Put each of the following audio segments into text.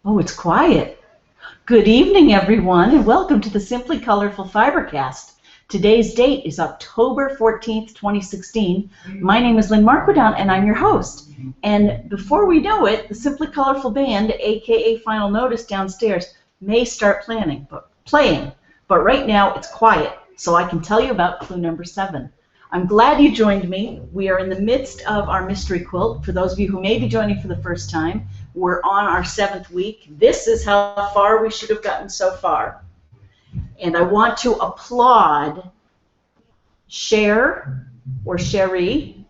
Oh, it's quiet. Good evening, everyone, and welcome to the Simply Colorful FiberCast. Today's date is October 14th, 2016. My name is Lynn and I'm your host. And before we know it, the Simply Colorful Band, aka Final Notice downstairs, may start playing. But right now it's quiet, so I can tell you about clue number 7. I'm glad you joined me. We are in the midst of our mystery quilt. For those of you who may be joining for the first time, we're on our 7th week. This is how far we should have gotten so far. And I want to applaud Cher, or Sherry,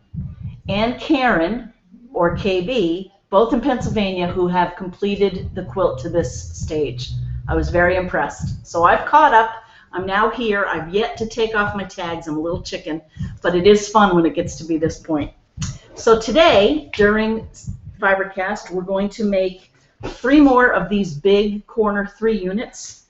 and Karen, or KB, both in Pennsylvania, who have completed the quilt to this stage. I was very impressed. So I've caught up. I'm now here. I've yet to take off my tags. I'm a little chicken, but it is fun when it gets to be this point. So today, during FiberCast, we're going to make 3 more of these big corner 3 units,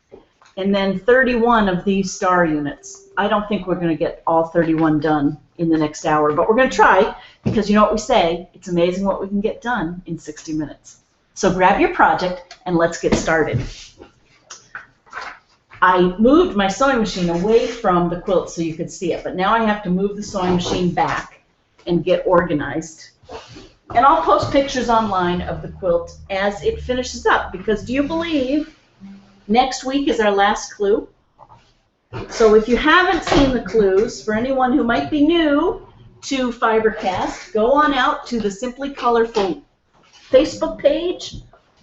and then 31 of these star units. I don't think we're going to get all 31 done in the next hour, but we're going to try, because you know what we say, it's amazing what we can get done in 60 minutes. So grab your project and let's get started. I moved my sewing machine away from the quilt so you could see it, but now I have to move the sewing machine back and get organized. And I'll post pictures online of the quilt as it finishes up, because do you believe next week is our last clue? So if you haven't seen the clues, for anyone who might be new to FiberCast, go on out to the Simply Colorful Facebook page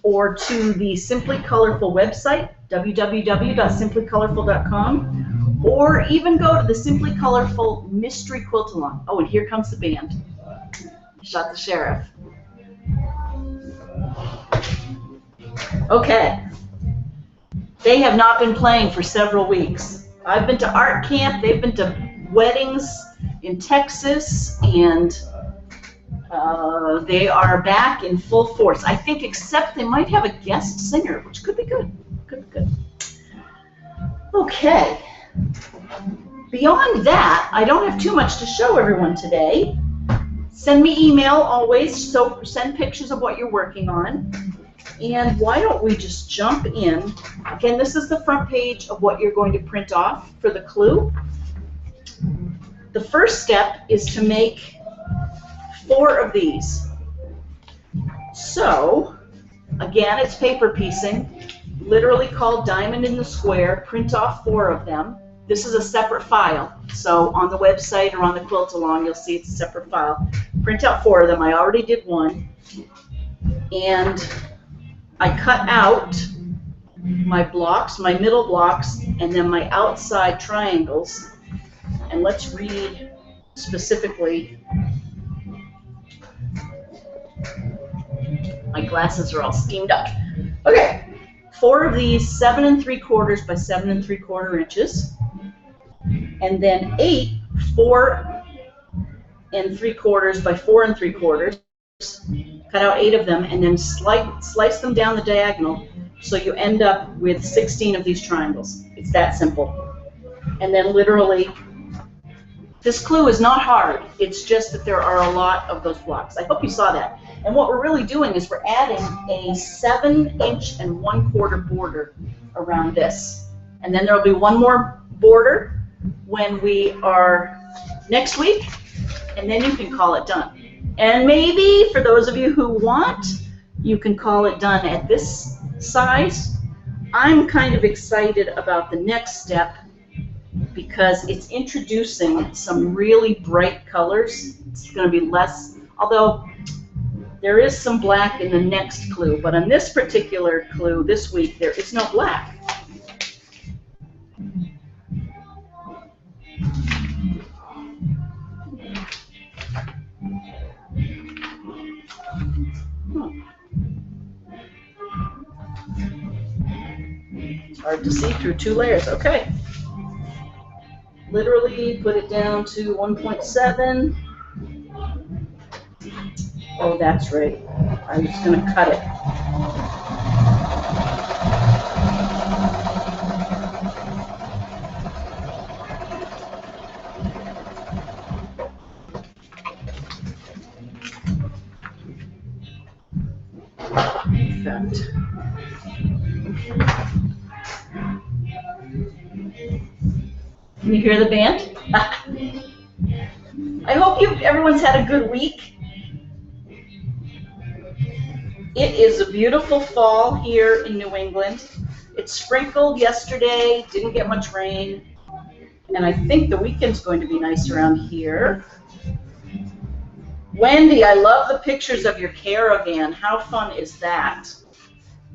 or to the Simply Colorful website, www.simplycolorful.com, or even go to the Simply Colorful Mystery Quilt Along. Oh, and here comes the band. Shot the sheriff. Okay. They have not been playing for several weeks. I've been to art camp, they've been to weddings in Texas, and they are back in full force. I think, except they might have a guest singer, which could be good. Could be good. Okay. Beyond that, I don't have too much to show everyone today. Send me email always, so send pictures of what you're working on. And why don't we just jump in. Again, this is the front page of what you're going to print off for the clue. The first step is to make 4 of these. So, again, it's paper piecing, literally called diamond in the square. Print off 4 of them. This is a separate file, so on the website or on the quilt along, you'll see it's a separate file. Print out 4 of them. I already did 1. And I cut out my blocks, my middle blocks, and then my outside triangles. And let's read specifically. My glasses are all steamed up. Okay, 4 of these 7 3/4 by 7 3/4 inches. And then 8 4 3/4 by 4 3/4. Cut out 8 of them and then slice them down the diagonal so you end up with 16 of these triangles. It's that simple. And then literally, this clue is not hard. It's just that there are a lot of those blocks. I hope you saw that. And what we're really doing is we're adding a 7 1/4 border around this. And then there will be 1 more border when we are next week, and then you can call it done. And maybe, for those of you who want, you can call it done at this size. I'm kind of excited about the next step because it's introducing some really bright colors. It's going to be less, although there is some black in the next clue, but on this particular clue this week, there is no black. It's hard to see through 2 layers. Okay. Literally put it down to 1.7. Oh, that's right. I'm just going to cut it. effect. Can you hear the band? I hope everyone's had a good week. It is a beautiful fall here in New England. It sprinkled yesterday, didn't get much rain, and I think the weekend's going to be nice around here. Wendy, I love the pictures of your caravan. How fun is that?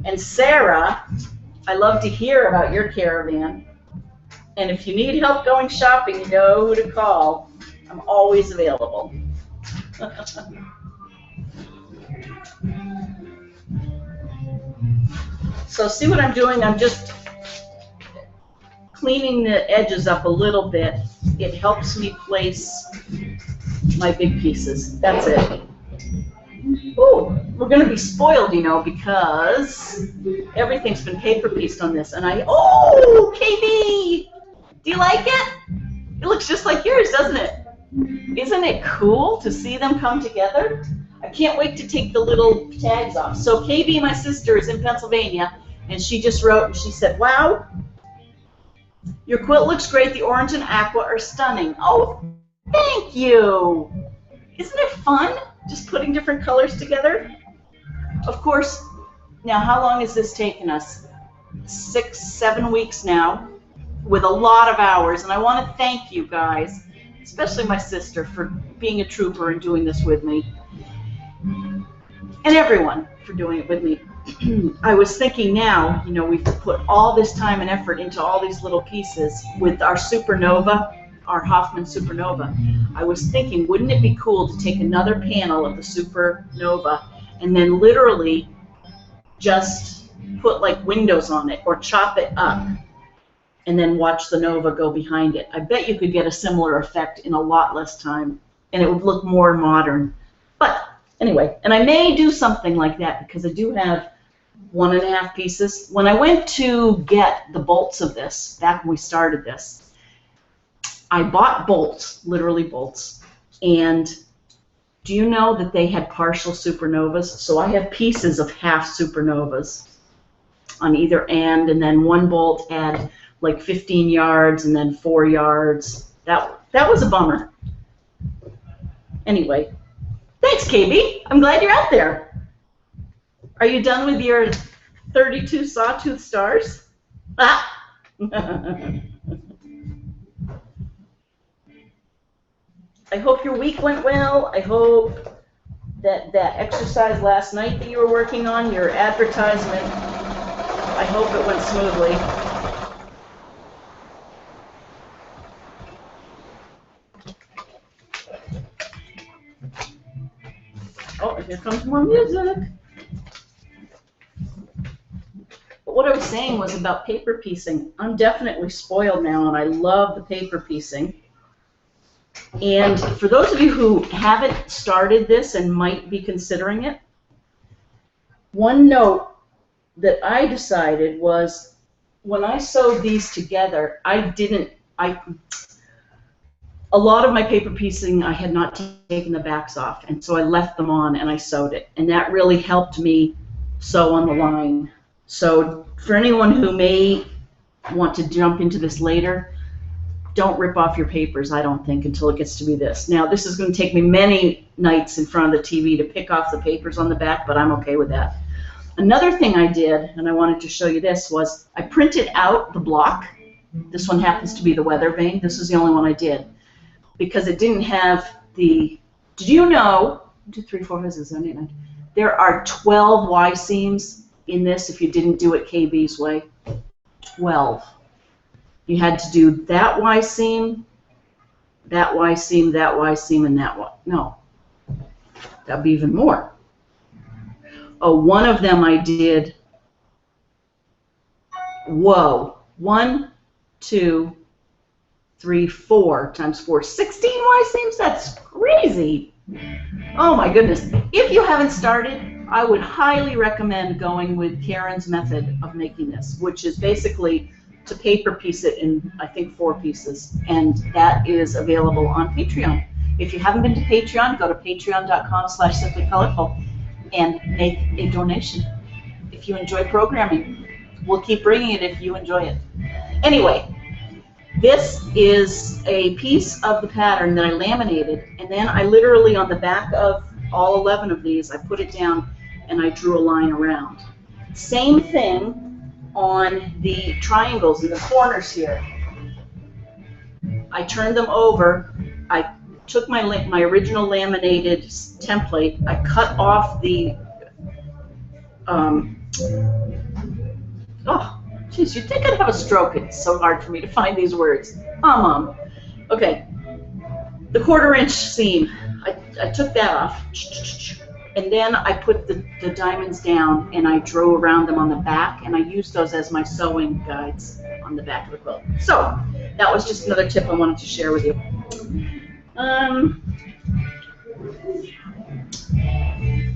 And Sarah, I love to hear about your caravan. And if you need help going shopping, you know who to call. I'm always available. So see what I'm doing? I'm just cleaning the edges up a little bit. It helps me place my big pieces. That's it. Oh, we're going to be spoiled, you know, because everything's been paper pieced on this. And oh, KB! Do you like it? It looks just like yours, doesn't it? Isn't it cool to see them come together? I can't wait to take the little tags off. So KB, my sister, is in Pennsylvania, and she just wrote, and she said, wow, your quilt looks great. The orange and aqua are stunning. Oh, thank you. Isn't it fun just putting different colors together? Of course, now how long has this taken us? 6, 7 weeks now, with a lot of hours, and I want to thank you guys, especially my sister, for being a trooper and doing this with me, and everyone for doing it with me. I was thinking now, you know, we've put all this time and effort into all these little pieces with our supernova, our Hoffman supernova. I was thinking, wouldn't it be cool to take another panel of the supernova and then literally just put like windows on it or chop it up and then watch the nova go behind it. I bet you could get a similar effect in a lot less time, and it would look more modern. But anyway, and I may do something like that because I do have 1.5 pieces. When I went to get the bolts of this, back when we started this, I bought bolts, literally bolts, and do you know that they had partial supernovas? So I have pieces of half supernovas on either end, and then one bolt had like 15 yards and then 4 yards. That was a bummer. Anyway, thanks, KB. I'm glad you're out there. Are you done with your 32 Sawtooth stars? Ah! I hope your week went well. I hope that exercise last night that you were working on, your advertisement, I hope it went smoothly. Oh, here comes more music. But what I was saying was about paper piecing. I'm definitely spoiled now, and I love the paper piecing. And for those of you who haven't started this and might be considering it, one note that I decided was when I sewed these together, a lot of my paper piecing, I had not taken the backs off, and so I left them on and I sewed it, and that really helped me sew on the line. So for anyone who may want to jump into this later, don't rip off your papers, I don't think, until it gets to be this. Now, this is going to take me many nights in front of the TV to pick off the papers on the back, but I'm okay with that. Another thing I did, and I wanted to show you this, was I printed out the block. This one happens to be the weather vane. This is the only one I did, because it didn't have the, did you know, 1, 2, 3, 4, 5, 6, 7, 8, 9, there are 12 Y seams in this if you didn't do it KB's way. 12. You had to do that Y seam, that Y seam, that Y seam, and that Y. No, that'd be even more. Oh, one of them I did, whoa, 1, 2, 3, 4 times 4, 16 Y seams? That's crazy. Oh my goodness. If you haven't started, I would highly recommend going with Karen's method of making this, which is basically to paper piece it in, I think, 4 pieces, and that is available on Patreon. If you haven't been to Patreon, go to patreon.com/simplycolorful and make a donation. if you enjoy programming. We'll keep bringing it if you enjoy it. Anyway, this is a piece of the pattern that I laminated, and then I literally, on the back of all 11 of these, I put it down and I drew a line around. Same thing on the triangles in the corners here. I turned them over. I took my original laminated template. I cut off the oh, geez, you'd think I'd have a stroke. It's so hard for me to find these words. Mom. Okay, the 1/4 inch seam. I took that off, and then I put the diamonds down, and I drew around them on the back, and I used those as my sewing guides on the back of the quilt. So that was just another tip I wanted to share with you.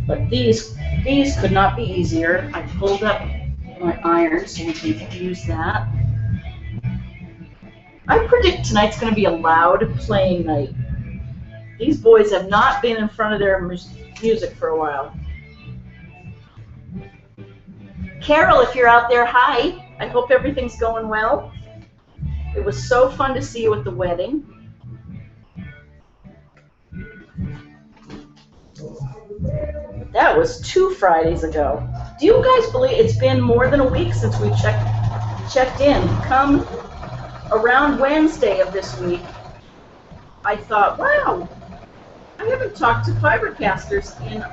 But these could not be easier. I pulled up my iron so we can use that. I predict tonight's going to be a loud playing night. These boys have not been in front of their music for a while. Carol, if you're out there, hi. I hope everything's going well. It was so fun to see you at the wedding. That was 2 Fridays ago. Do you guys believe it's been more than a week since we checked in? Come around Wednesday of this week, I thought, wow, I haven't talked to FiberCasters in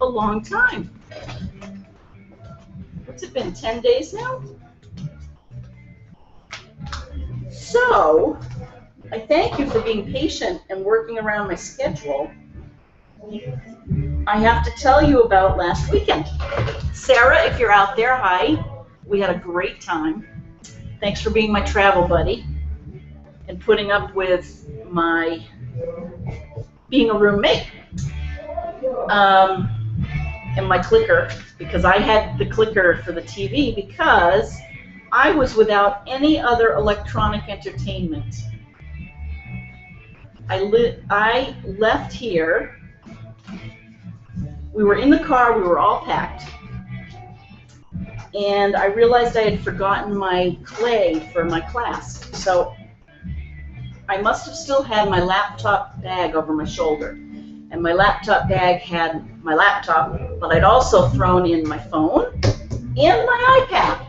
a long time. What's it been, 10 days now? So, I thank you for being patient and working around my schedule. I have to tell you about last weekend. Sarah, if you're out there, hi. We had a great time. Thanks for being my travel buddy and putting up with my being a roommate. And my clicker, because I had the clicker for the TV because I was without any other electronic entertainment. I left here. We were in the car, we were all packed, and I realized I had forgotten my clay for my class. So I must have still had my laptop bag over my shoulder. And my laptop bag had my laptop, but I'd also thrown in my phone and my iPad.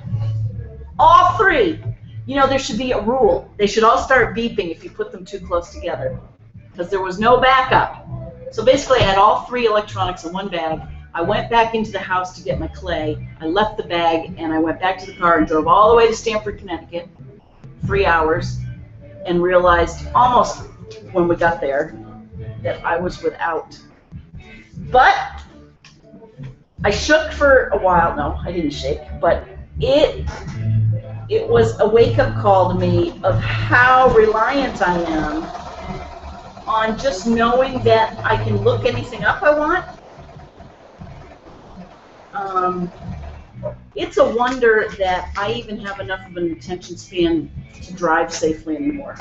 All 3. You know, there should be a rule. They should all start beeping if you put them too close together, because there was no backup. So basically, I had all 3 electronics in one bag. I went back into the house to get my clay. I left the bag, and I went back to the car and drove all the way to Stamford, Connecticut, 3 hours, and realized almost when we got there that I was without. But I shook for a while. No, I didn't shake, but it was a wake-up call to me of how reliant I am on just knowing that I can look anything up I want. It's a wonder that I even have enough of an attention span to drive safely anymore.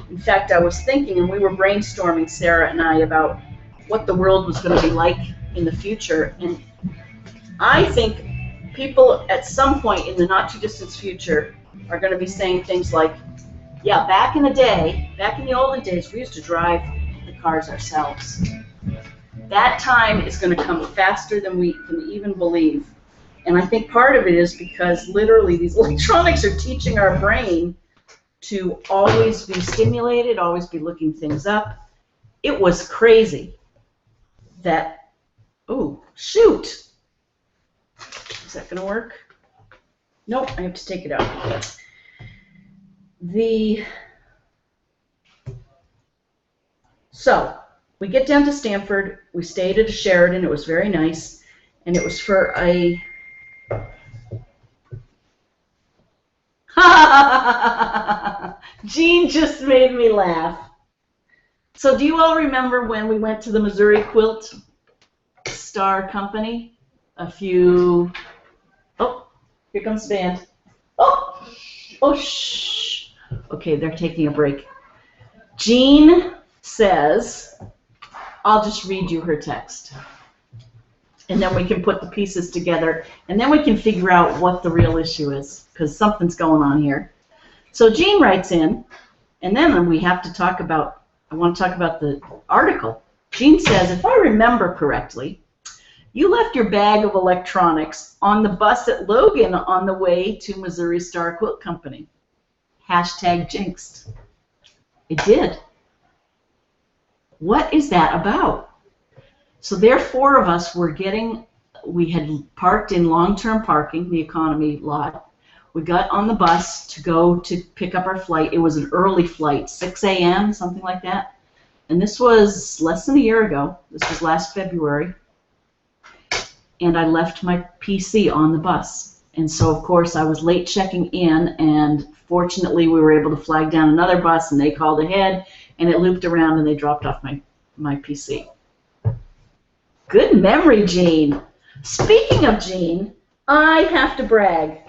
In fact, I was thinking, and we were brainstorming, Sarah and I, about what the world was going to be like in the future. And I think people at some point in the not-too-distant future are going to be saying things like, yeah, back in the olden days, we used to drive the cars ourselves. That time is going to come faster than we can even believe. And I think part of it is because literally these electronics are teaching our brain to always be stimulated, always be looking things up. It was crazy that, oh, shoot. Is that going to work? Nope, I have to take it out. So, we get down to Stamford. We stayed at a Sheraton. It was very nice. And it was for a... Jean just made me laugh. So do you all remember when we went to the Missouri Quilt Star Company? Oh, here comes the band. Oh, shh. Okay, they're taking a break. Jean says, I'll just read you her text. And then we can put the pieces together, and then we can figure out what the real issue is, because something's going on here. So Jean writes in, and then we have to talk about, I want to talk about the article. Jean says, if I remember correctly, you left your bag of electronics on the bus at Logan on the way to Missouri Star Quilt Company. Hashtag jinxed. It did. What is that about? So there, 4 of us were we had parked in long-term parking, the economy lot. We got on the bus to go to pick up our flight. It was an early flight, 6 a.m., something like that. And this was less than a year ago. This was last February. And I left my PC on the bus. And so, of course, I was late checking in, and fortunately we were able to flag down another bus, and they called ahead, and it looped around, and they dropped off my PC. Good memory, Jean. Speaking of Jean, I have to brag.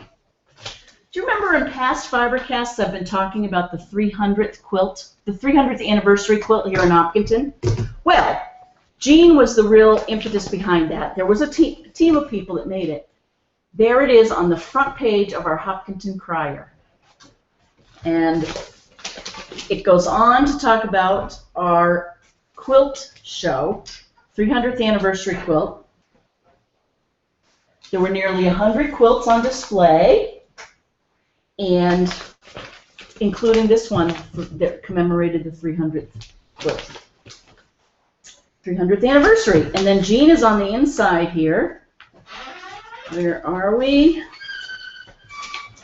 Do you remember in past FiberCasts I've been talking about the 300th quilt, the 300th anniversary quilt here in Hopkinton? Well, Jean was the real impetus behind that. There was a team of people that made it. There it is on the front page of our Hopkinton Crier. And it goes on to talk about our quilt show, 300th anniversary quilt. There were nearly 100 quilts on display, and including this one that commemorated the 300th quilt. 300th anniversary. And then Jean is on the inside here. Where are we?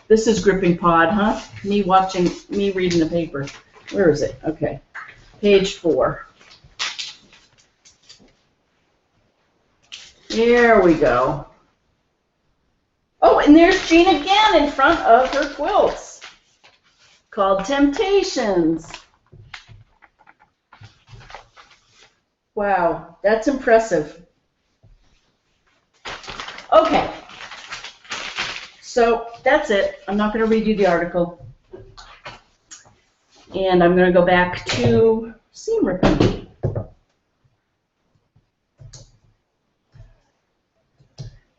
This is Gripping Pod, huh? Me reading the paper. Where is it? Okay. Page 4. There we go. Oh, and there's Jean again in front of her quilts, called Temptations. Wow, that's impressive. Okay, so that's it. I'm not going to read you the article. And I'm going to go back to seam ripping.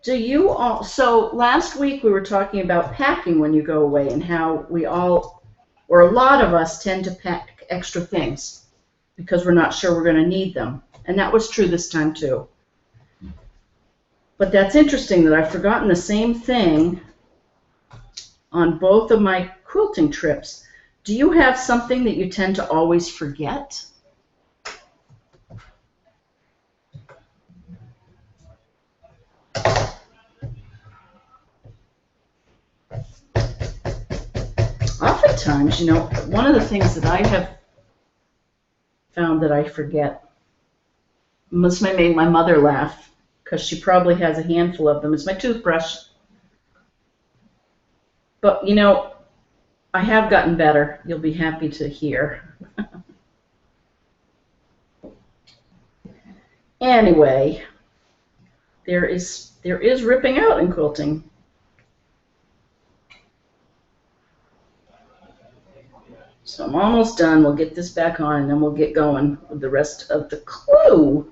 Do you all, so last week we were talking about packing when you go away, and how we all, or a lot of us, tend to pack extra things because we're not sure we're going to need them. And that was true this time too. But that's interesting that I've forgotten the same thing on both of my quilting trips. Do you have something that you tend to always forget? Oftentimes, you know, one of the things that I have found that I forget, must have made my mother laugh, because she probably has a handful of them, is my toothbrush. But, you know, I have gotten better. You'll be happy to hear. Anyway, there is ripping out in quilting. So I'm almost done. We'll get this back on, and then we'll get going with the rest of the clue.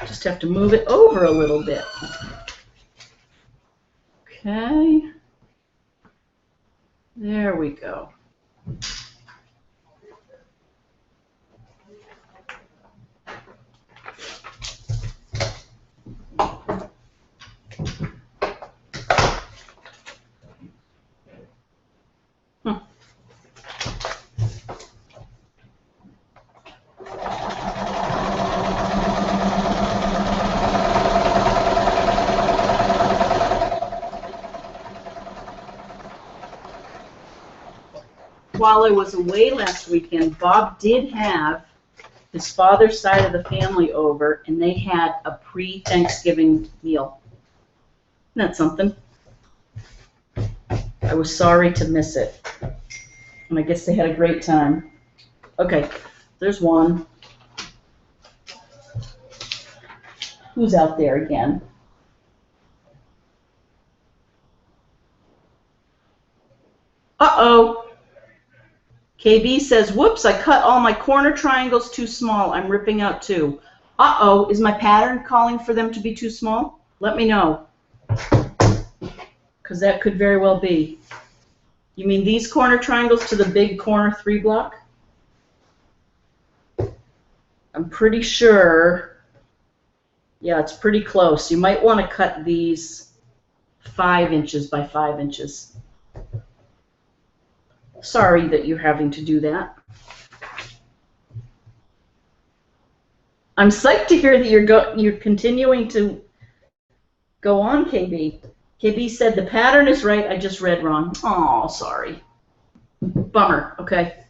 Just have to move it over a little bit. Okay. There we go. While I was away last weekend, Bob did have his father's side of the family over, and they had a pre-Thanksgiving meal. Isn't that something? I was sorry to miss it. And I guess they had a great time. Okay, there's one. Who's out there again? Uh-oh. KB says, whoops, I cut all my corner triangles too small. I'm ripping out 2. Uh-oh, is my pattern calling for them to be too small? Let me know, because that could very well be. You mean these corner triangles to the big corner 3 block? I'm pretty sure, yeah, it's pretty close. You might want to cut these 5 inches by 5 inches. Sorry that you're having to do that. I'm psyched to hear that you're continuing to go on, KB. KB said the pattern is right, I just read wrong. Oh, sorry. Bummer, okay.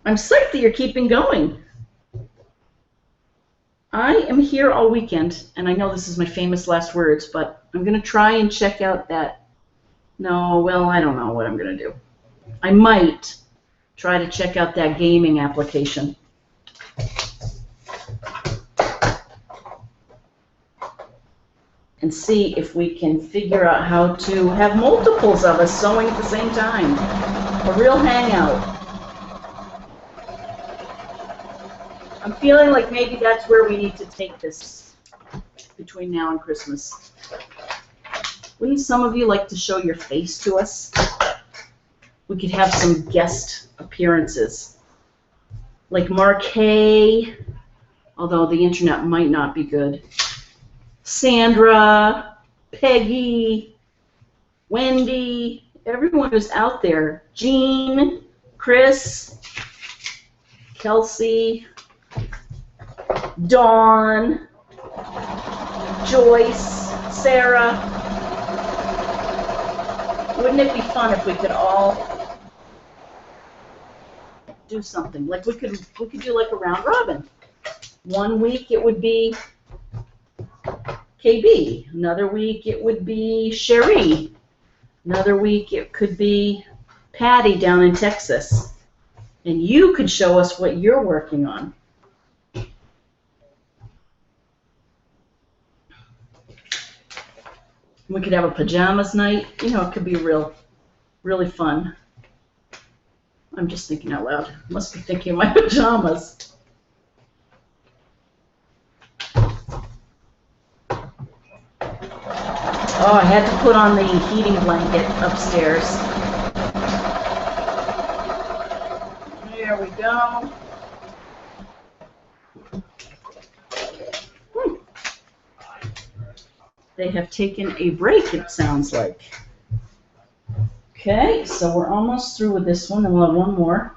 I'm psyched that you're keeping going. I am here all weekend, and I know this is my famous last words, but I'm going to try and check out that. No, well, I don't know what I'm going to do. I might try to check out that gaming application. And see if we can figure out how to have multiples of us sewing at the same time. A real hangout. I'm feeling like maybe that's where we need to take this between now and Christmas. Wouldn't some of you like to show your face to us? We could have some guest appearances. Like Mark Hay, although the internet might not be good. Sandra, Peggy, Wendy, everyone who's out there. Jean, Chris, Kelsey, Dawn, Joyce, Sarah. Wouldn't it be fun if we could all do something? Like we could do like a round robin. One week it would be KB. Another week it would be Cherie. Another week it could be Patty down in Texas. And you could show us what you're working on. We could have a pajamas night. You know, it could be really fun. I'm just thinking out loud. Must be thinking of my pajamas. Oh, I had to put on the heating blanket upstairs. There we go. They have taken a break, it sounds like. Okay, so we're almost through with this one, and we'll have one more.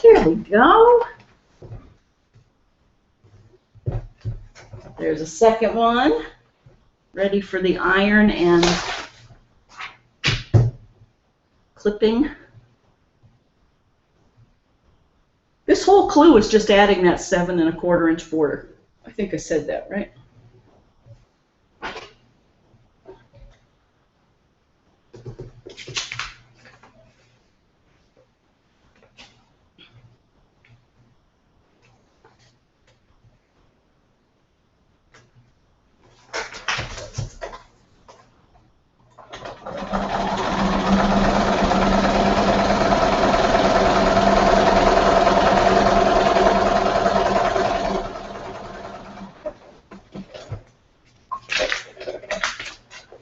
There we go. There's a second one, ready for the iron and clipping. This whole clue is just adding that 7 1/4 inch border. I think I said that, right?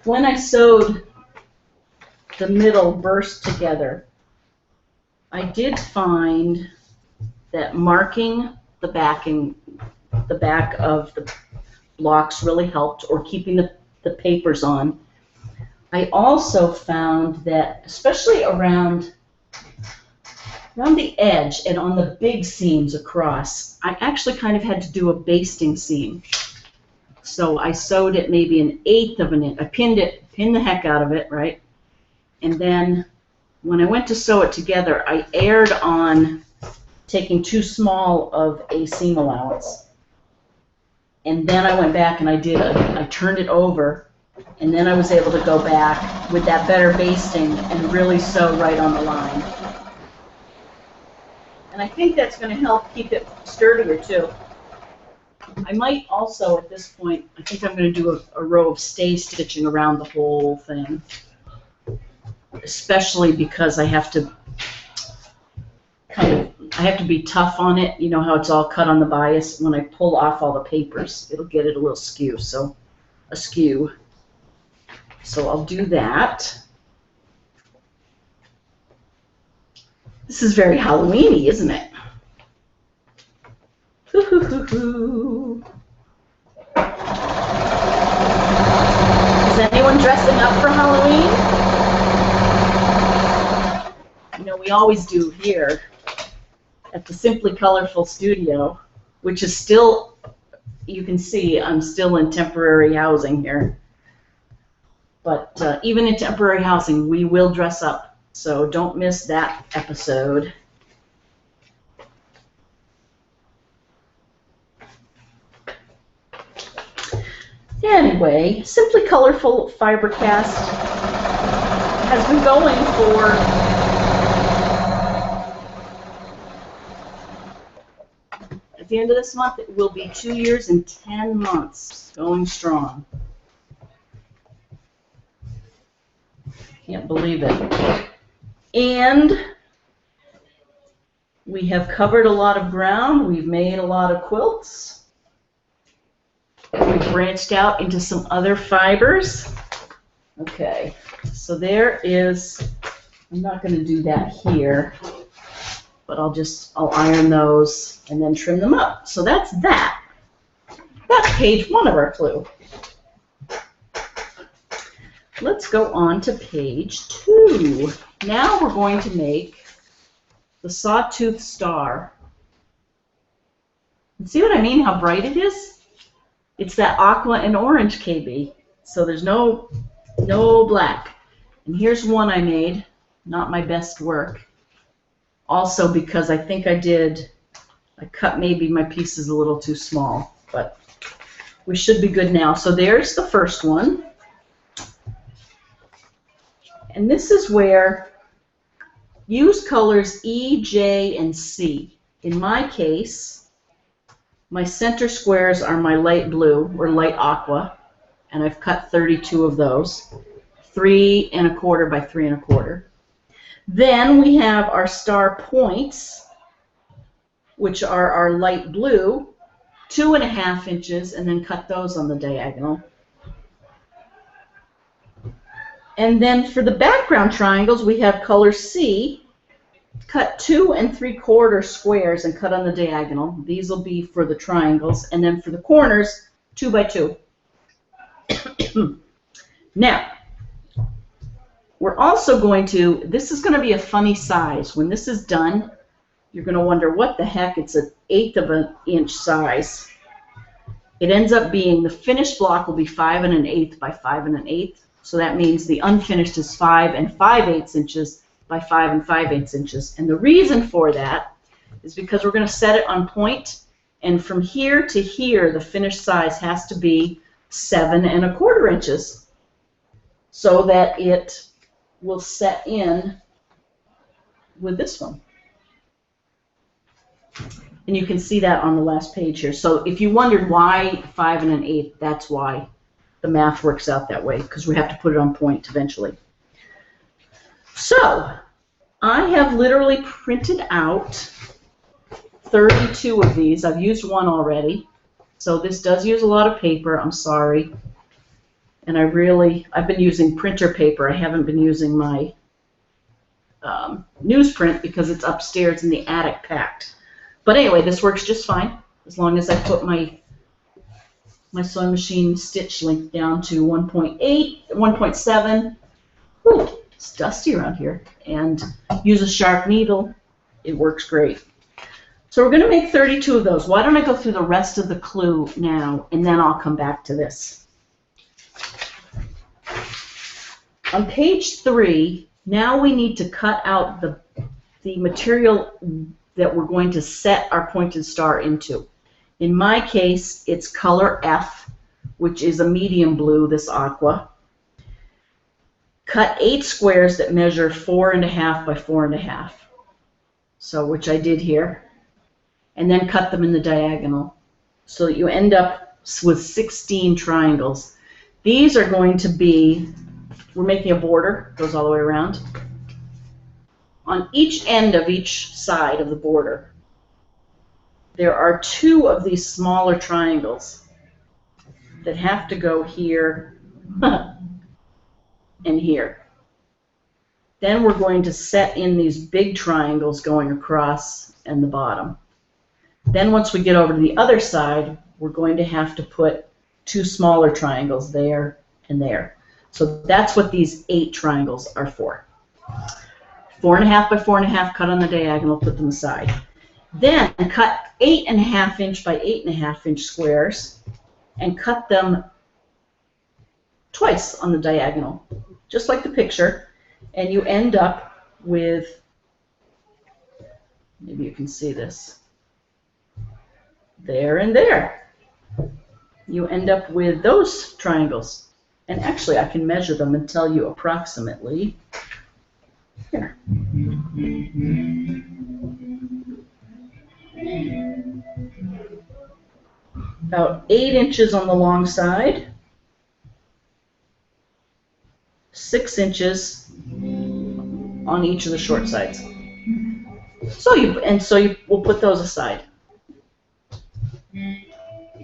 When I sewed the middle burst together, I did find that marking the back of the blocks really helped, or keeping the papers on. I also found that, especially around the edge and on the big seams across, I actually kind of had to do a basting seam. So I sewed it maybe 1/8 of an inch. I pinned the heck out of it, right? And then when I went to sew it together, I erred on taking too small of a seam allowance. and then I went back and I turned it over, and then I was able to go back with that better basting and really sew right on the line. And I think that's going to help keep it sturdier too. I might also, at this point, I think I'm going to do a row of stay stitching around the whole thing, especially because I have to be tough on it. You know how it's all cut on the bias. When I pull off all the papers, it'll get it a little askew. So I'll do that. This is very Halloween-y, isn't it? Hoo hoo hoo hoo. Is anyone dressing up for Halloween? You know, we always do here at the Simply Colorful studio, which is still, you can see I'm still in temporary housing here. But even in temporary housing, we will dress up. So don't miss that episode. Anyway, Simply Colorful FiberCast has been going for at the end of this month, it will be 2 years and 10 months, going strong. Can't believe it. And we have covered a lot of ground. We've made a lot of quilts. We've branched out into some other fibers. Okay, so there is, I'm not going to do that here, but I'll iron those and then trim them up. So that's that. That's page 1 of our clue. Let's go on to page 2. Now we're going to make the Sawtooth star. And see what I mean, how bright it is? It's that aqua and orange KB. So there's no black. And here's one I made, not my best work. Also because I think I cut maybe my pieces a little too small, but we should be good now. So there's the first one. And this is where use colors E, J, and C. In my case, my center squares are my light blue or light aqua, and I've cut 32 of those, 3 1/4 by 3 1/4. Then we have our star points, which are our light blue, 2 1/2 inches, and then cut those on the diagonal. And then for the background triangles, we have color C, cut 2 3/4 squares and cut on the diagonal. These will be for the triangles. And then for the corners, 2 by 2. Now, we're also going to, this is going to be a funny size. When this is done, you're going to wonder, what the heck? It's an 1/8 of an inch size. It ends up being, the finished block will be 5 1/8 by 5 1/8. So that means the unfinished is 5 5/8 inches by 5 5/8 inches. And the reason for that is because we're going to set it on point, and from here to here, the finished size has to be 7 1/4 inches so that it will set in with this one. And you can see that on the last page here. So if you wondered why 5 1/8, that's why. The math works out that way, because we have to put it on point eventually. So I have literally printed out 32 of these. I've used one already, so this does use a lot of paper. I'm sorry. And I've been using printer paper. I haven't been using my newsprint because it's upstairs in the attic packed. But anyway, this works just fine as long as I put my sewing machine stitch length down to 1.8, 1.7. Ooh, it's dusty around here. And use a sharp needle. It works great. So we're going to make 32 of those. Why don't I go through the rest of the clue now, and then I'll come back to this. On page 3, now we need to cut out the material that we're going to set our pointed star into. In my case, it's color F, which is a medium blue, this aqua. Cut 8 squares that measure 4.5 by 4.5, so which I did here, and then cut them in the diagonal so that you end up with 16 triangles. These are going to be, we're making a border, goes all the way around. On each end of each side of the border, there are 2 of these smaller triangles that have to go here and here. Then we're going to set in these big triangles going across and the bottom. Then once we get over to the other side, we're going to have to put 2 smaller triangles there and there. So that's what these 8 triangles are for. 4.5 by 4.5, cut on the diagonal, put them aside. Then cut 8.5 inch by 8.5 inch squares and cut them twice on the diagonal, just like the picture, and you end up with, maybe you can see this, there and there. You end up with those triangles. And actually, I can measure them and tell you approximately. Here. About 8 inches on the long side, 6 inches on each of the short sides. So you will put those aside.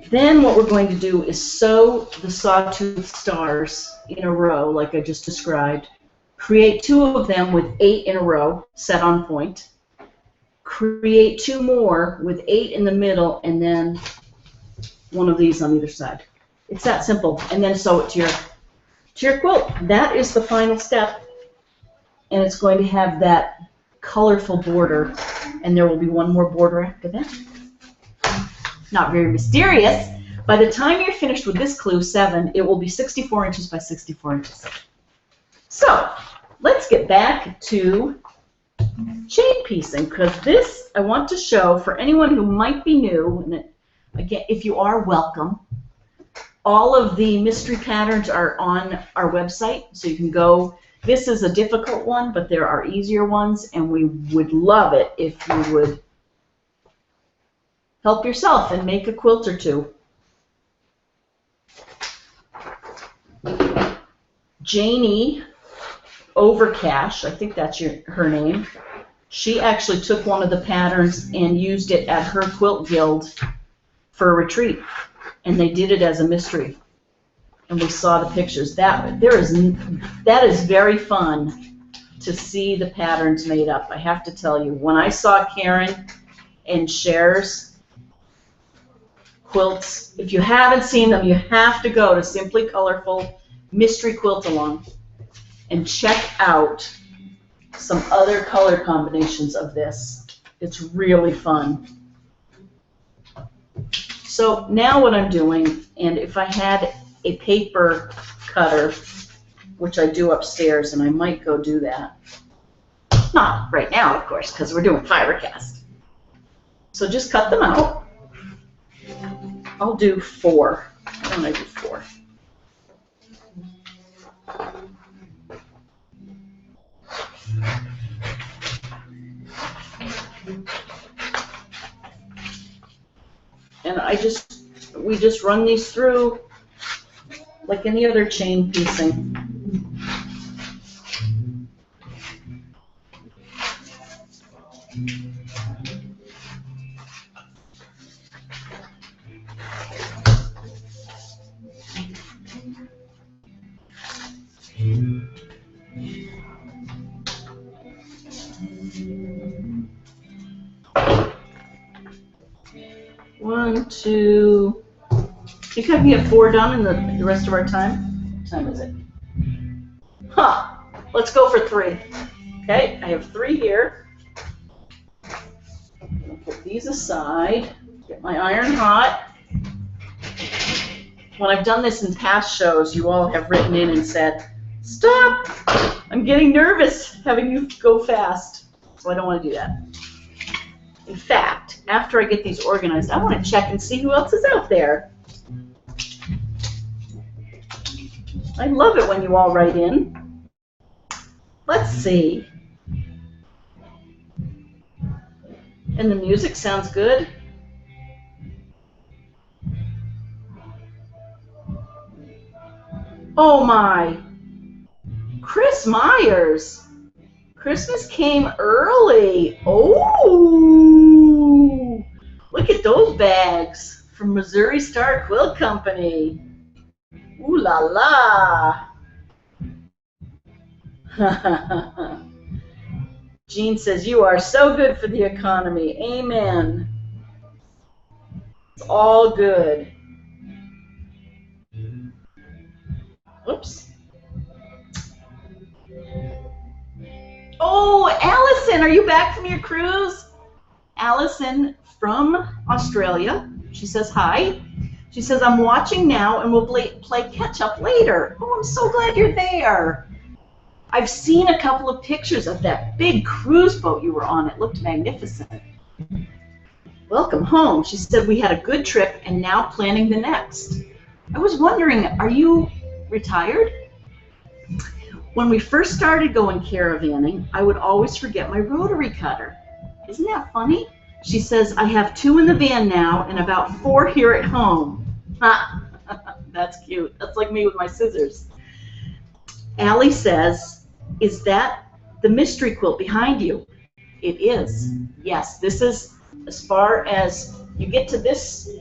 Then what we're going to do is sew the sawtooth stars in a row, like I just described. Create 2 of them with 8 in a row, set on point. Create 2 more with 8 in the middle, and then one of these on either side. It's that simple. And then sew it to your quilt. That is the final step, and it's going to have that colorful border, and there will be one more border after that. Not very mysterious. By the time you're finished with this clue, 7, it will be 64 inches by 64 inches. So let's get back to chain piecing, because this I want to show for anyone who might be new, and again, if you are, welcome. All of the mystery patterns are on our website, so you can go. This is a difficult one, but there are easier ones, and we would love it if you would help yourself and make a quilt or 2. Janie Overcash, I think that's her name. She actually took one of the patterns and used it at her quilt guild for a retreat, and they did it as a mystery. And we saw the pictures. That is very fun to see the patterns made up. I have to tell you, when I saw Karen and Cher's quilts, if you haven't seen them, you have to go to Simply Colorful Mystery Quilt-Along and check out some other color combinations of this. It's really fun. So now what I'm doing, and if I had a paper cutter, which I do upstairs, and I might go do that. Not right now, of course, because we're doing FiberCast. So just cut them out. I'll do 4. Why don't I do 4? And we just run these through like any other chain piecing. One, 2. Think I can get 4 done in the rest of our time? What time is it? Huh. Let's go for 3. Okay, I have 3 here. I'm going to put these aside. Get my iron hot. When I've done this in past shows, you all have written in and said, "Stop! I'm getting nervous having you go fast." So I don't want to do that. In fact, after I get these organized, I want to check and see who else is out there. I love it when you all write in. Let's see. And the music sounds good. Oh my. Chris Myers. Christmas came early. Oh. Look at those bags from Missouri Star Quilt Company. Ooh la la. Jean says, you are so good for the economy. Amen. It's all good. Oops. Oh, Allison, are you back from your cruise? Allison from Australia. She says hi. She says, I'm watching now and we'll play catch up later. Oh, I'm so glad you're there. I've seen a couple of pictures of that big cruise boat you were on. It looked magnificent. Welcome home. She said we had a good trip and now planning the next. I was wondering, are you retired? When we first started going caravanning, I would always forget my rotary cutter. Isn't that funny? She says, I have 2 in the van now and about 4 here at home. That's cute. That's like me with my scissors. Allie says, is that the mystery quilt behind you? It is. Yes, this is as far as you get to this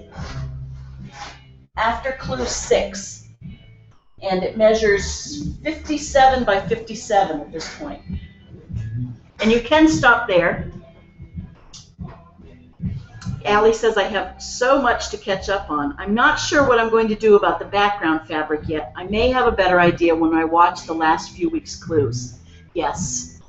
after clue 6. And it measures 57 by 57 at this point. And you can stop there. Allie says, I have so much to catch up on. I'm not sure what I'm going to do about the background fabric yet. I may have a better idea when I watch the last few weeks' clues. Yes.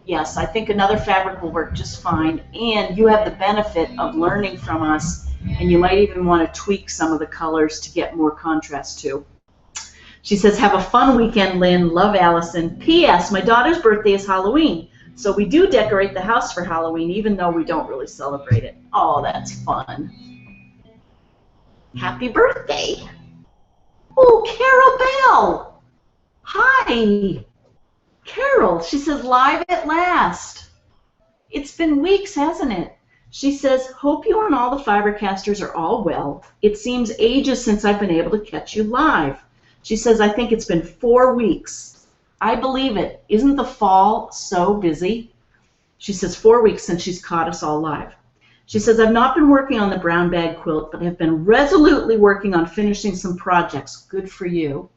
Yes, I think another fabric will work just fine. And you have the benefit of learning from us, and you might even want to tweak some of the colors to get more contrast too. She says, have a fun weekend, Lynn. Love, Allison. P.S. My daughter's birthday is Halloween. So we do decorate the house for Halloween, even though we don't really celebrate it. Oh, that's fun. Happy birthday. Oh, Carol Bell. Hi. Carol, she says, live at last. It's been weeks, hasn't it? She says, hope you and all the FiberCasters are all well. It seems ages since I've been able to catch you live. She says, I think it's been 4 weeks. I believe it. Isn't the fall so busy? She says 4 weeks since she's caught us all live. She says, I've not been working on the brown bag quilt, but have been resolutely working on finishing some projects. Good for you.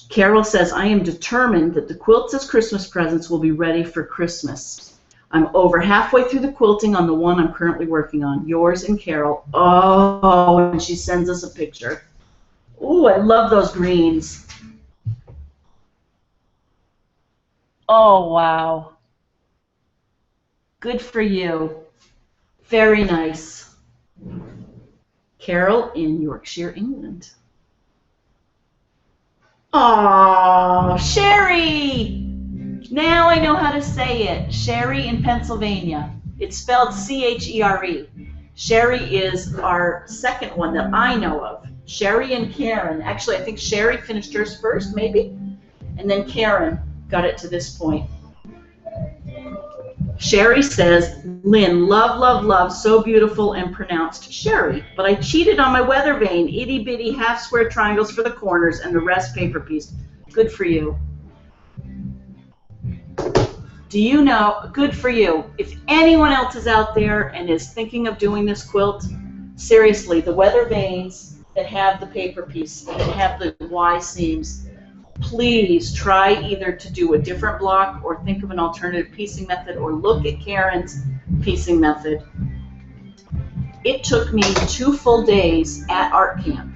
Carol says, I am determined that the quilts as Christmas presents will be ready for Christmas. I'm over halfway through the quilting on the one I'm currently working on. Yours and Carol. Oh, and she sends us a picture. Ooh, I love those greens. Oh, wow. Good for you. Very nice. Carol in Yorkshire, England. Oh, Sherry! Now I know how to say it. Sherry in Pennsylvania. It's spelled C-H-E-R-E. Sherry is our second one that I know of. Sherry and Karen. Actually, I think Sherry finished hers first, maybe? And then Karen got it to this point. Sherry says, Lynn, love, love, love, so beautiful and pronounced Sherry. But I cheated on my weather vane, itty bitty half square triangles for the corners and the rest paper piece. Good for you. Do you know, good for you. If anyone else is out there and is thinking of doing this quilt, seriously, the weather vanes that have the paper piece, that have the Y seams, please try either to do a different block or think of an alternative piecing method or look at Karen's piecing method. It took me 2 full days at art camp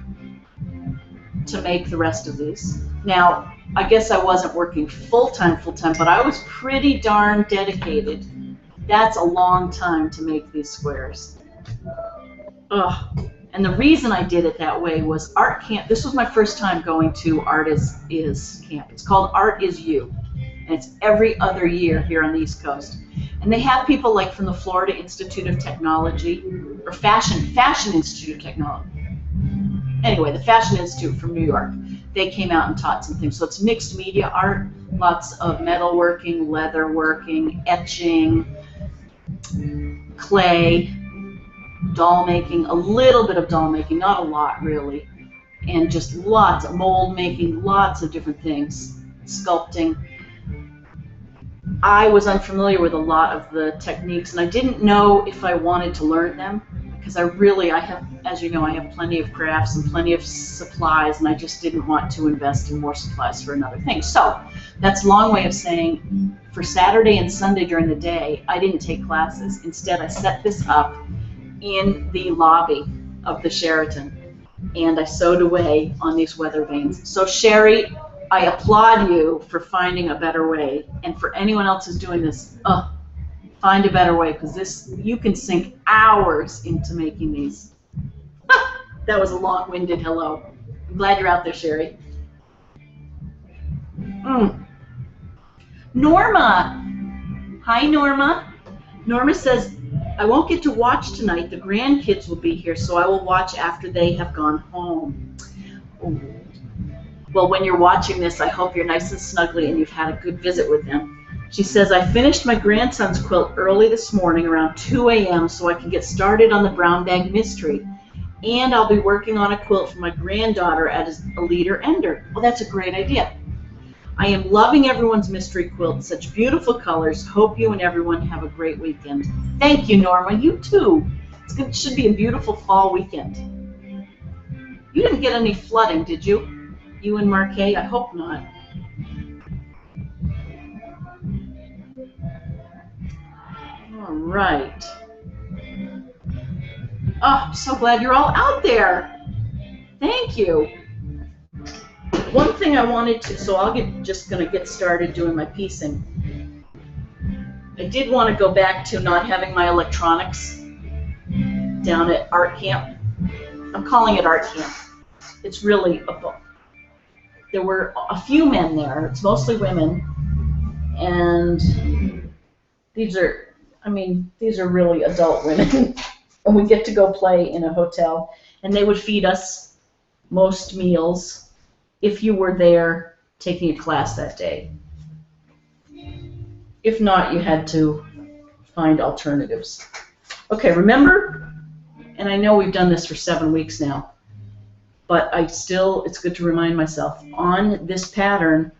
to make the rest of these. Now, I guess I wasn't working full-time, but I was pretty darn dedicated. That's a long time to make these squares. Ugh. And the reason I did it that way was art camp. This was my first time going to Art is camp. It's called Art Is You, and it's every other year here on the East Coast. And And they have people like from the Florida Institute of Technology, or Fashion Institute of Technology. Anyway, the Fashion Institute from New York. They came out and taught some things. So it's mixed media art, lots of metalworking, leatherworking, etching, clay, doll making, a little bit of doll making, not a lot really, and just lots of mold making, lots of different things, sculpting. I was unfamiliar with a lot of the techniques, and I didn't know if I wanted to learn them, because I have, as you know, I have plenty of crafts and plenty of supplies, and I just didn't want to invest in more supplies for another thing. So that's a long way of saying, for Saturday and Sunday during the day, I didn't take classes. Instead, I set this up in the lobby of the Sheraton, and I sewed away on these weather vanes. So Sherry, I applaud you for finding a better way, and for anyone else who's doing this, find a better way, because this, you can sink hours into making these. That was a long-winded hello. I'm glad you're out there, Sherry. Norma. Hi, Norma. Norma says, I won't get to watch tonight. The grandkids will be here, so I will watch after they have gone home. Ooh. Well, when you're watching this, I hope you're nice and snuggly and you've had a good visit with them. She says, I finished my grandson's quilt early this morning around 2 a.m. so I can get started on the Brown Bag Mystery. And I'll be working on a quilt for my granddaughter as a leader ender. Well, that's a great idea. I am loving everyone's mystery quilt. Such beautiful colors. Hope you and everyone have a great weekend. Thank you, Norma. You too. It should be a beautiful fall weekend. You didn't get any flooding, did you? You and Marquet? I hope not. All right. Oh, I'm so glad you're all out there. Thank you. One thing I wanted to, so just going to get started doing my piecing. I did want to go back to not having my electronics down at art camp. I'm calling it art camp. It's really there were a few men there. It's mostly women, and these are really adult women. And we get to go play in a hotel, and they would feed us most meals if you were there taking a class that day. If not, you had to find alternatives. Okay, remember, and I know we've done this for 7 weeks now, but it's good to remind myself, on this pattern,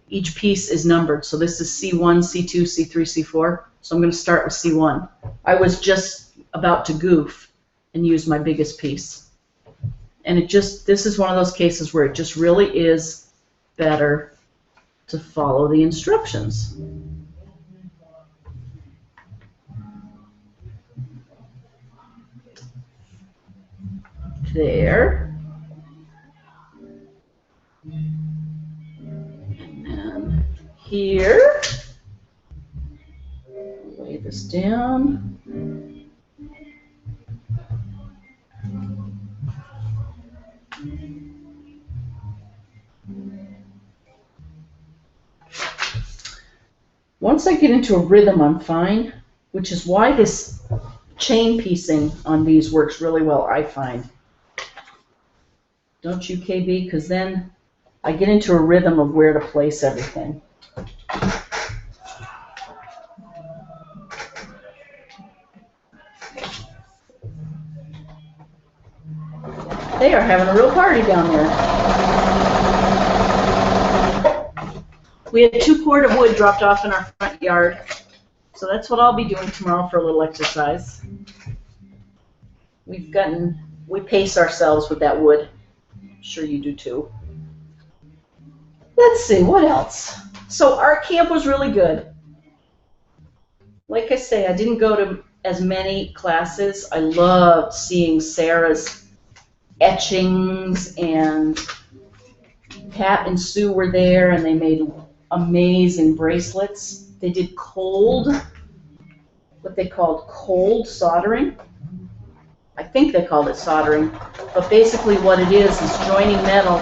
each piece is numbered. So this is C1, C2, C3, C4. So I'm going to start with C1. I was just about to goof and use my biggest piece. And this is one of those cases where it just really is better to follow the instructions. There. And then here. Lay this down. Once I get into a rhythm, I'm fine, which is why this chain piecing on these works really well, I find. Don't you, KB? Because then I get into a rhythm of where to place everything. They are having a real party down there. We had 2 cord of wood dropped off in our front yard, so that's what I'll be doing tomorrow for a little exercise. We pace ourselves with that wood. I'm sure you do too. Let's see, what else? So art camp was really good. Like I say, I didn't go to as many classes. I loved seeing Sarah's etchings, and Pat and Sue were there, and they made amazing bracelets. They did what they called cold soldering. I think they called it soldering, but basically what it is joining metal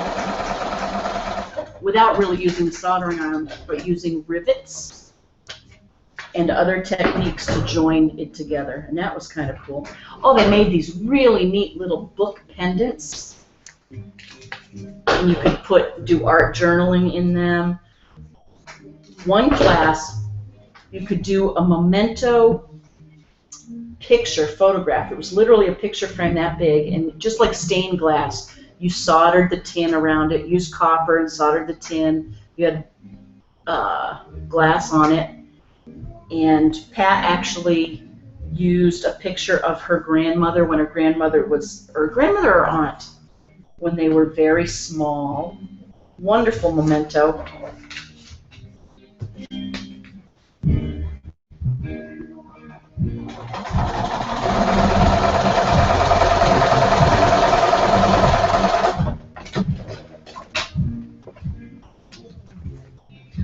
without really using the soldering iron, but using rivets and other techniques to join it together, and that was kind of cool. Oh, they made these really neat little book pendants, and you could do art journaling in them. One class, you could do a memento picture photograph. It was literally a picture frame that big, and just like stained glass. You soldered the tin around it, used copper and soldered the tin. You had glass on it. And Pat actually used a picture of her grandmother when her grandmother was, or grandmother or aunt, when they were very small. Wonderful memento.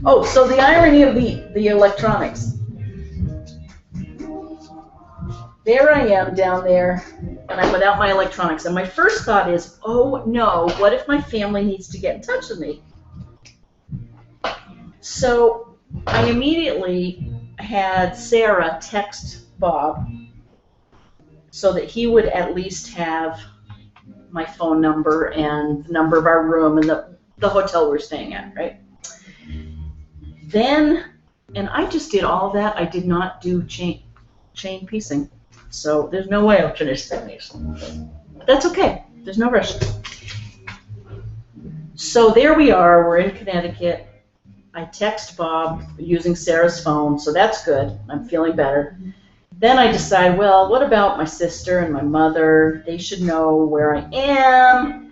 Oh, so the irony of the electronics. There I am down there, and I'm without my electronics. And my first thought is, oh no, what if my family needs to get in touch with me? So I immediately had Sarah text Bob so that he would at least have my phone number and the number of our room and the hotel we're staying at, right? Then, and I just did all that. I did not do chain piecing. So there's no way I'll finish these. But that's okay. There's no rush. So there we are. We're in Connecticut. I text Bob using Sarah's phone, so that's good. I'm feeling better. Then I decide, well, what about my sister and my mother? They should know where I am.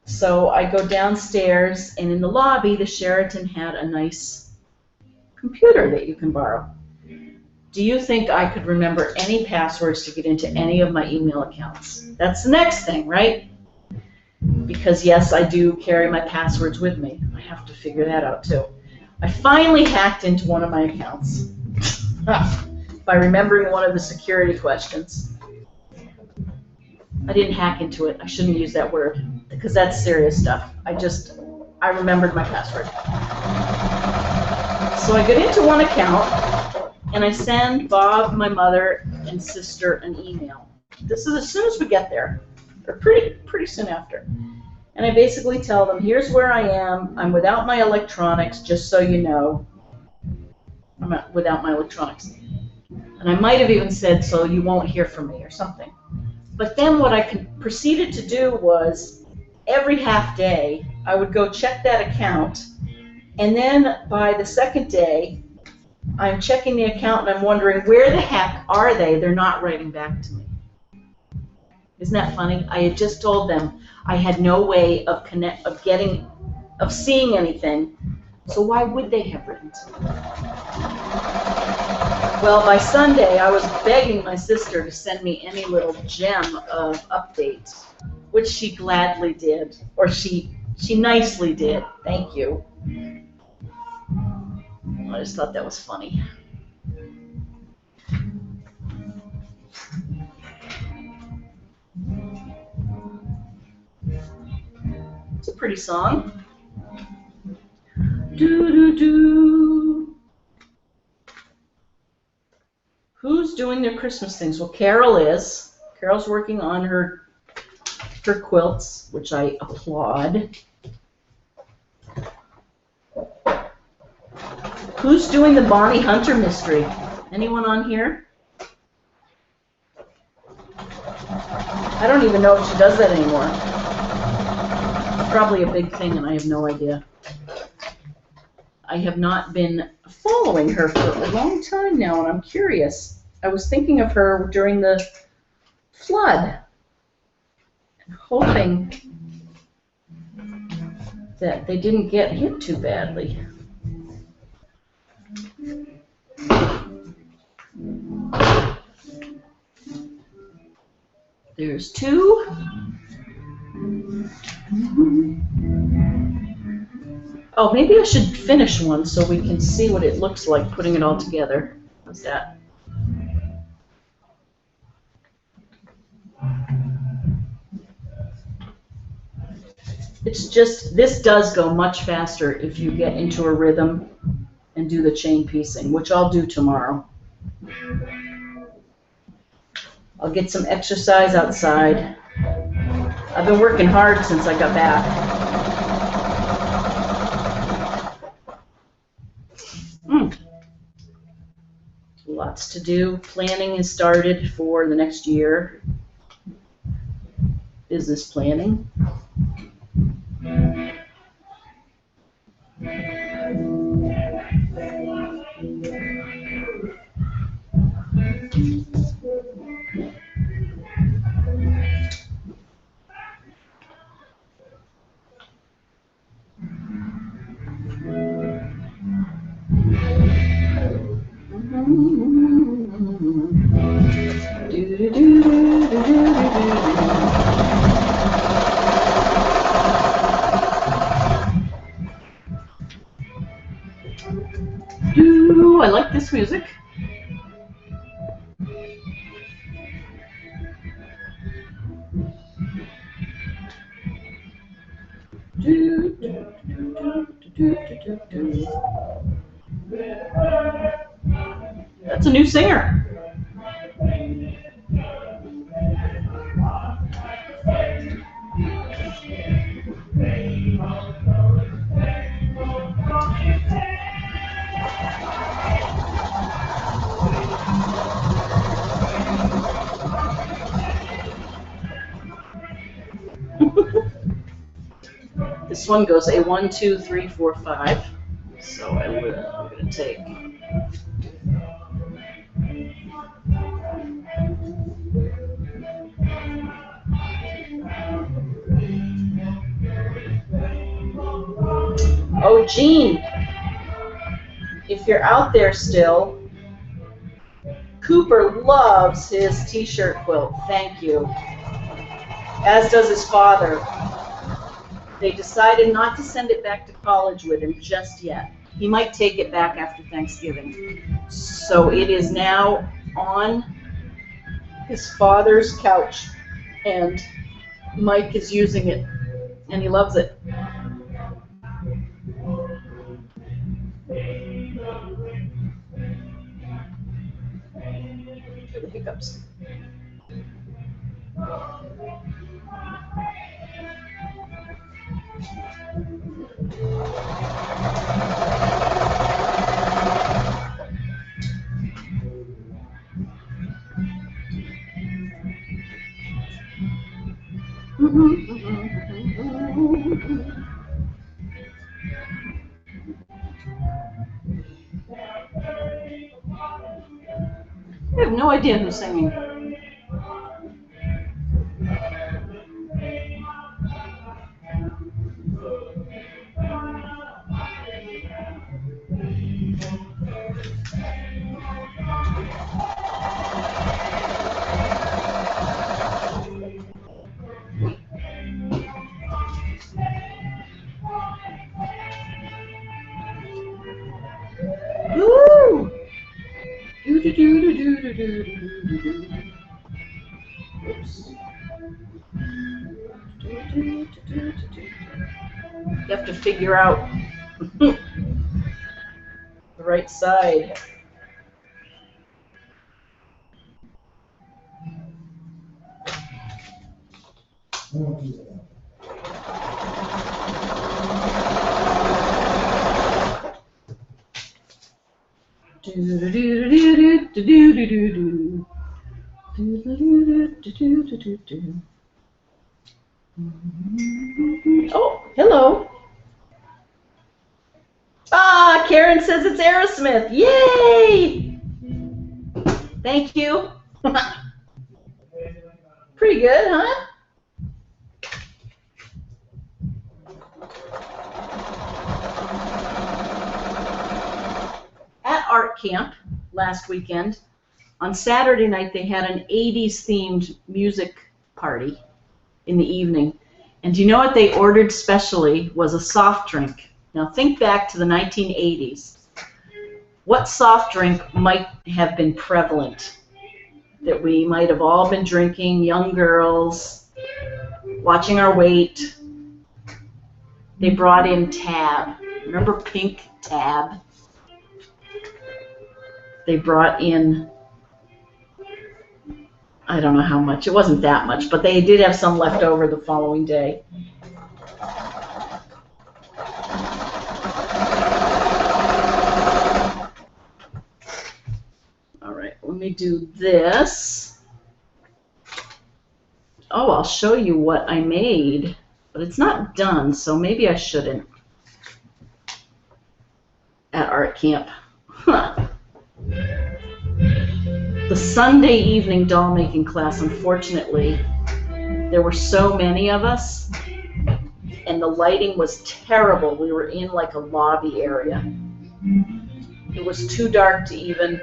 So I go downstairs, and in the lobby, the Sheraton had a nice computer that you can borrow. Do you think I could remember any passwords to get into any of my email accounts? That's the next thing, right? Because yes, I do carry my passwords with me. I have to figure that out too. I finally hacked into one of my accounts by remembering one of the security questions. I didn't hack into it. I shouldn't use that word because that's serious stuff. I remembered my password. So I get into one account, and I send Bob, my mother, and sister an email. This is as soon as we get there, or pretty soon after. And I basically tell them, here's where I am. I'm without my electronics, just so you know. I'm without my electronics. And I might have even said, so you won't hear from me or something. But then what I proceeded to do was, every half day, I would go check that account. And then by the second day, I'm checking the account and I'm wondering, where the heck are they? They're not writing back to me. Isn't that funny? I had just told them I had no way of seeing anything, so why would they have written to me? Well, by Sunday, I was begging my sister to send me any little gem of updates, which she gladly did, or she nicely did. Thank you. I just thought that was funny. It's a pretty song. Do-do-do. Who's doing their Christmas things? Well, Carol is. Carol's working on her quilts, which I applaud. Who's doing the Bonnie Hunter mystery? Anyone on here? I don't even know if she does that anymore. It's probably a big thing and I have no idea. I have not been following her for a long time now and I'm curious. I was thinking of her during the flood and hoping that they didn't get hit too badly. There's two. Oh, maybe I should finish one so we can see what it looks like putting it all together. How's that? It's just, this does go much faster if you get into a rhythm and do the chain piecing, which I'll do tomorrow. I'll get some exercise outside. I've been working hard since I got back. Lots to do. Planning is started for the next year. Business planning. I like this music. That's a new singer. This one goes a 1, 2, 3, 4, 5. So I'm going to take. Oh, Jean, if you're out there still, Cooper loves his t-shirt quilt. Thank you. As does his father. They decided not to send it back to college with him just yet. He might take it back after Thanksgiving. So it is now on his father's couch, and Mike is using it, and he loves it. The hiccups. I have no idea who's singing. Woo! Oops. You have to figure out the right side. Oh, hello. Ah, Karen says it's Aerosmith. Yay! Thank you. Pretty good, huh? At art camp last weekend, on Saturday night they had an 80s themed music party in the evening. And do you know what they ordered specially was a soft drink. Now think back to the 1980s. What soft drink might have been prevalent that we might have all been drinking, young girls, watching our weight? They brought in Tab. Remember Pink Tab? they brought in, I don't know how much. It wasn't that much, but they did have some left over the following day. All right, let me do this. Oh, I'll show you what I made, but it's not done, so maybe I shouldn't. At art camp. Huh. The Sunday evening doll making class, unfortunately, there were so many of us, and the lighting was terrible. We were in like a lobby area. It was too dark to even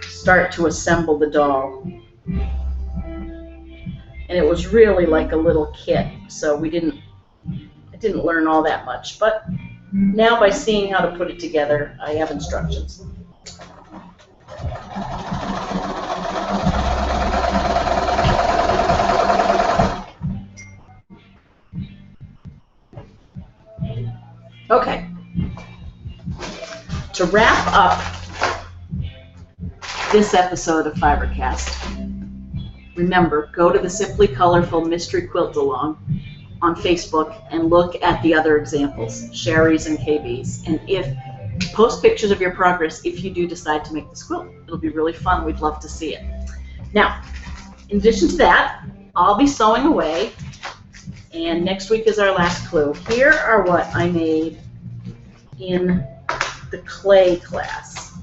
start to assemble the doll. And it was really like a little kit, so I didn't learn all that much. But now by seeing how to put it together, I have instructions. Okay. To wrap up this episode of FiberCast, remember, go to the Simply Colorful Mystery Quilt Along on Facebook and look at the other examples, Sherry's and KB's. And post pictures of your progress if you do decide to make this quilt. It'll be really fun. We'd love to see it. Now, in addition to that, I'll be sewing away, and next week is our last clue. Here are what I made in the clay class.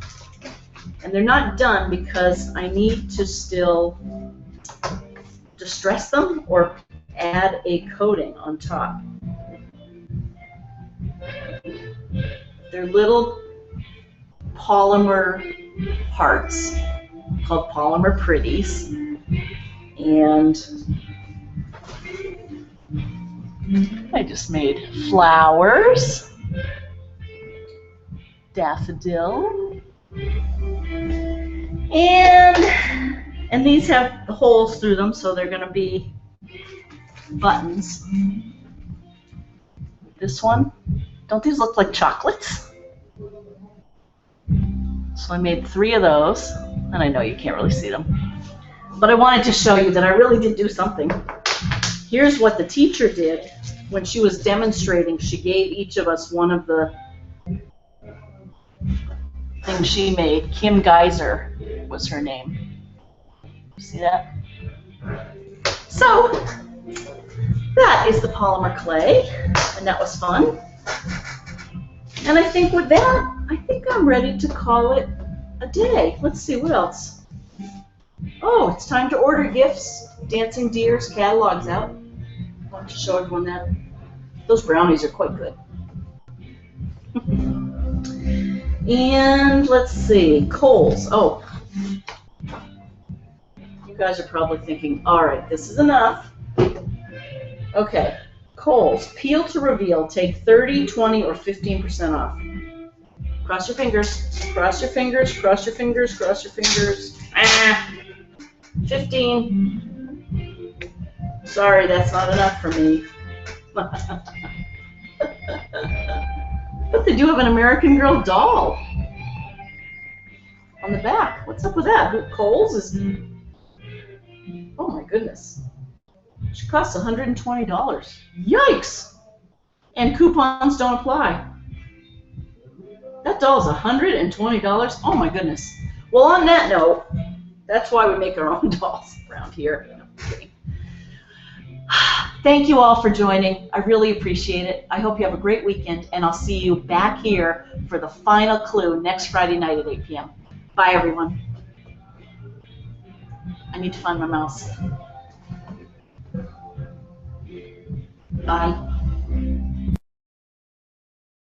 And they're not done because I need to still distress them or add a coating on top. They're little polymer hearts called Polymer Pretties, and I just made flowers, daffodil, and these have holes through them, so they're going to be buttons. This one, don't these look like chocolates? So I made 3 of those, and I know you can't really see them, but I wanted to show you that I really did do something. Here's what the teacher did when she was demonstrating. She gave each of us one of the things she made. Kim Geyser was her name. See that? So that is the polymer clay, and that was fun. And I think with that, I think I'm ready to call it a day. Let's see, what else? Oh, it's time to order gifts. Dancing Deer's catalog's out. I want to show everyone that. Those brownies are quite good. And let's see, Kohl's. Oh, you guys are probably thinking, all right, this is enough. Okay, Kohl's, peel to reveal, take 30, 20, or 15% off. Cross your fingers, cross your fingers, cross your fingers, cross your fingers. 15. Sorry, that's not enough for me. But they do have an American Girl doll on the back. What's up with that? Kohl's is... Oh my goodness. She costs $120. Yikes! And coupons don't apply. That doll is $120. Oh my goodness. Well, on that note, that's why we make our own dolls around here. No, I'm kidding. Thank you all for joining. I really appreciate it. I hope you have a great weekend, and I'll see you back here for the final clue next Friday night at 8 p.m. Bye, everyone. I need to find my mouse. Bye.